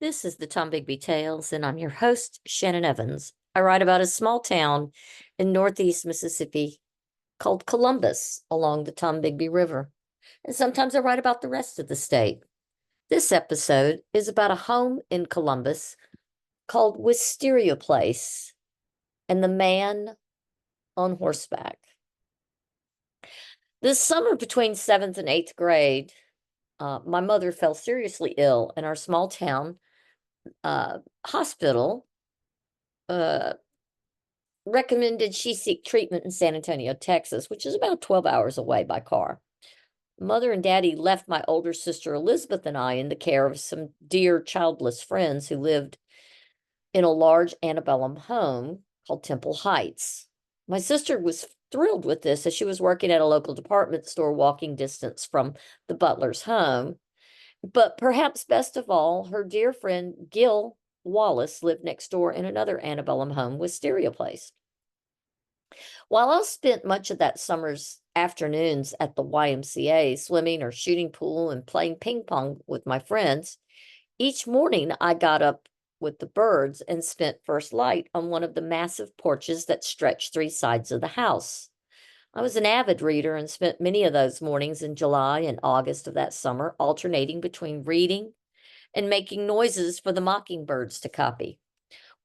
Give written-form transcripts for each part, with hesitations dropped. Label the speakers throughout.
Speaker 1: This is the Tombigbee Tales, and I'm your host, Shannon Evans. I write about a small town in northeast Mississippi called Columbus along the Tombigbee River. And sometimes I write about the rest of the state. This episode is about a home in Columbus called Wisteria Place and the man on horseback. This summer between seventh and eighth grade, my mother fell seriously ill in our small town hospital. Uh, Recommended she seek treatment in San Antonio, Texas, which is about 12 hours away by car. Mother and Daddy left my older sister Elizabeth and I in the care of some dear childless friends who lived in a large antebellum home called Temple Heights. My sister was thrilled with this as she was working at a local department store walking distance from the butler's home. But perhaps best of all, her dear friend Gil Wallace lived next door in another antebellum home, Wisteria Place. While I spent much of that summer's afternoons at the YMCA, swimming or shooting pool and playing ping pong with my friends, each morning I got up with the birds and spent first light on one of the massive porches that stretched three sides of the house. I was an avid reader and spent many of those mornings in July and August of that summer alternating between reading and making noises for the mockingbirds to copy.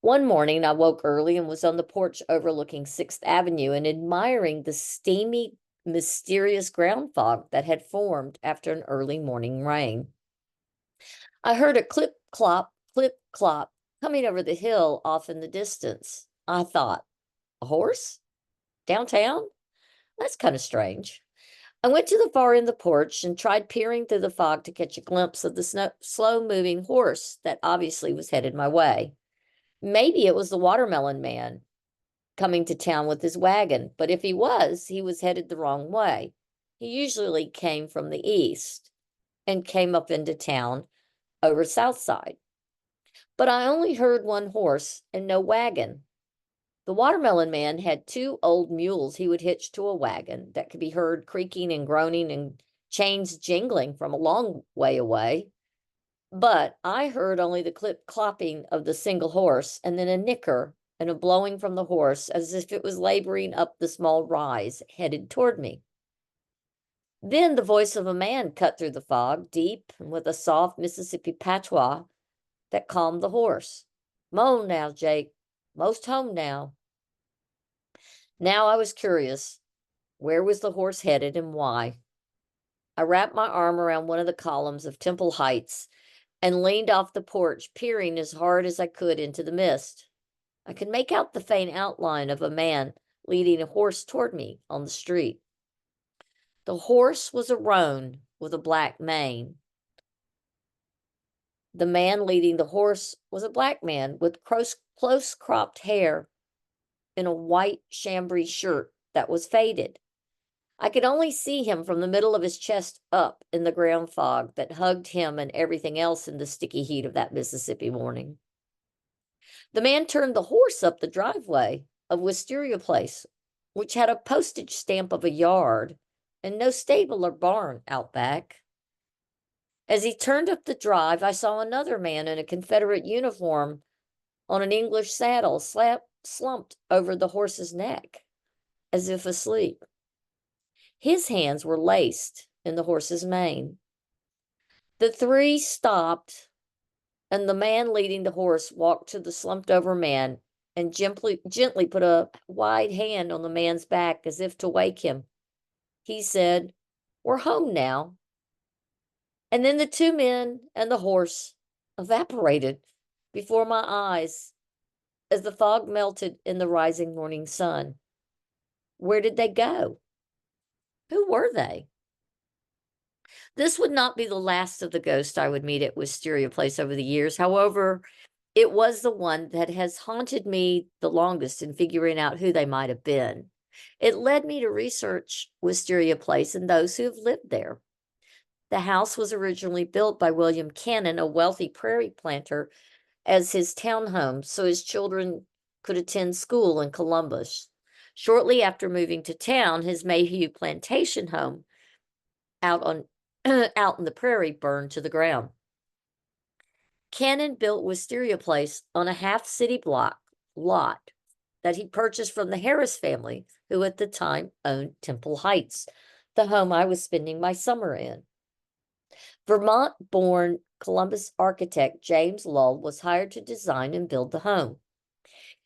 Speaker 1: One morning, I woke early and was on the porch overlooking Sixth Avenue and admiring the steamy, mysterious ground fog that had formed after an early morning rain. I heard a clip clop coming over the hill off in the distance. I thought, a horse? Downtown? That's kind of strange. I went to the far end of the porch and tried peering through the fog to catch a glimpse of the slow moving horse that obviously was headed my way. Maybe it was the watermelon man coming to town with his wagon, but if he was headed the wrong way. He usually came from the east and came up into town over South Side. But I only heard one horse and no wagon. The watermelon man had two old mules he would hitch to a wagon that could be heard creaking and groaning and chains jingling from a long way away. But I heard only the clip clopping of the single horse and then a nicker and a blowing from the horse as if it was laboring up the small rise headed toward me. Then the voice of a man cut through the fog, deep and with a soft Mississippi patois that calmed the horse. "Moan now, Jake. Most home now." Now I was curious. Where was the horse headed and why? I wrapped my arm around one of the columns of Temple Heights and leaned off the porch, peering as hard as I could into the mist. I could make out the faint outline of a man leading a horse toward me on the street. The horse was a roan with a black mane. The man leading the horse was a black man with close cropped hair in a white chambray shirt that was faded. I could only see him from the middle of his chest up in the ground fog that hugged him and everything else in the sticky heat of that Mississippi morning. The man turned the horse up the driveway of Wisteria Place, which had a postage stamp of a yard and no stable or barn out back. As he turned up the drive, I saw another man in a Confederate uniform on an English saddle slumped over the horse's neck, as if asleep. His hands were laced in the horse's mane. The three stopped, and the man leading the horse walked to the slumped over man and gently put a wide hand on the man's back as if to wake him. He said, "We're home now." And then the two men and the horse evaporated before my eyes as the fog melted in the rising morning sun. Where did they go? Who were they? This would not be the last of the ghosts I would meet at Wisteria Place over the years. However, it was the one that has haunted me the longest in figuring out who they might have been. It led me to research Wisteria Place and those who have lived there. The house was originally built by William Cannon, a wealthy prairie planter, as his townhome so his children could attend school in Columbus. Shortly after moving to town, his Mayhew plantation home out on out in the prairie burned to the ground. Cannon built Wisteria Place on a half-city block lot that he purchased from the Harris family, who at the time owned Temple Heights, the home I was spending my summer in. Vermont-born Columbus architect James Lull was hired to design and build the home.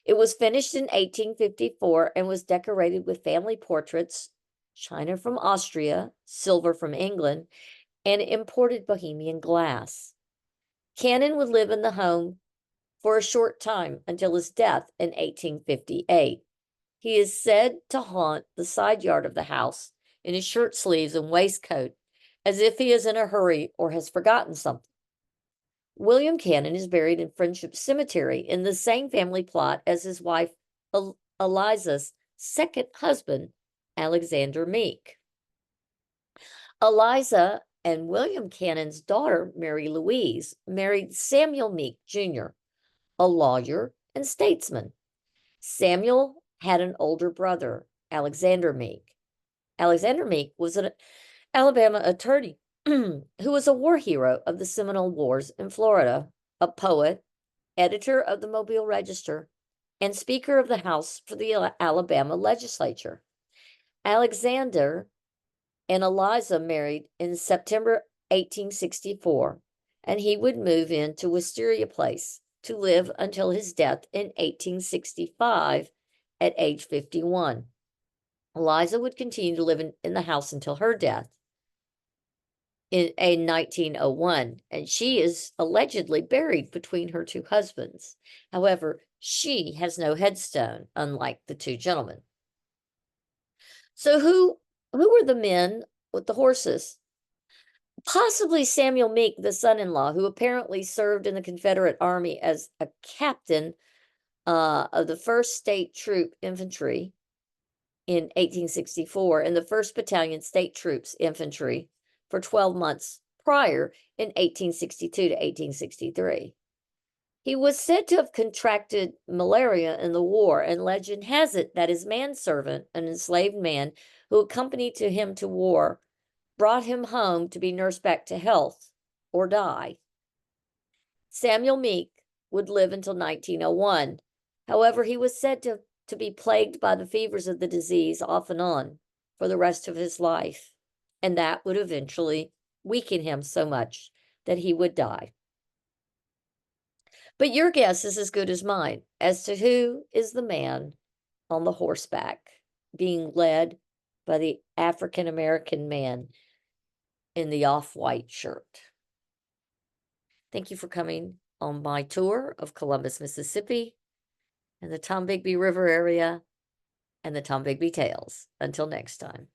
Speaker 1: It was finished in 1854 and was decorated with family portraits, china from Austria, silver from England, and imported Bohemian glass. Cannon would live in the home for a short time until his death in 1858. He is said to haunt the side yard of the house in his shirt sleeves and waistcoat as if he is in a hurry or has forgotten something. William Cannon is buried in Friendship Cemetery in the same family plot as his wife Eliza's second husband, Alexander Meek. Eliza and William Cannon's daughter, Mary Louise, married Samuel Meek Jr., a lawyer and statesman. Samuel had an older brother, Alexander Meek. Alexander Meek was an Alabama attorney who was a war hero of the Seminole Wars in Florida, a poet, editor of the Mobile Register, and Speaker of the House for the Alabama legislature. Alexander and Eliza married in September 1864, and he would move into Wisteria Place to live until his death in 1865 at age 51. Eliza would continue to live in the house until her death in 1901, and she is allegedly buried between her two husbands. However, she has no headstone, unlike the two gentlemen. So who were the men with the horses? Possibly Samuel Meek, the son-in-law, who apparently served in the Confederate Army as a captain of the 1st State Troop Infantry in 1864 and the 1st Battalion State Troops Infantry for 12 months prior in 1862 to 1863. He was said to have contracted malaria in the war, and legend has it that his manservant, an enslaved man who accompanied him to war, brought him home to be nursed back to health or die. Samuel Meek would live until 1901. However, he was said to be plagued by the fevers of the disease off and on for the rest of his life, and that would eventually weaken him so much that he would die. But your guess is as good as mine as to who is the man on the horseback being led by the African American man in the off-white shirt. Thank you for coming on my tour of Columbus, Mississippi, and the Tombigbee River area, and the Tombigbee Tales. Until next time.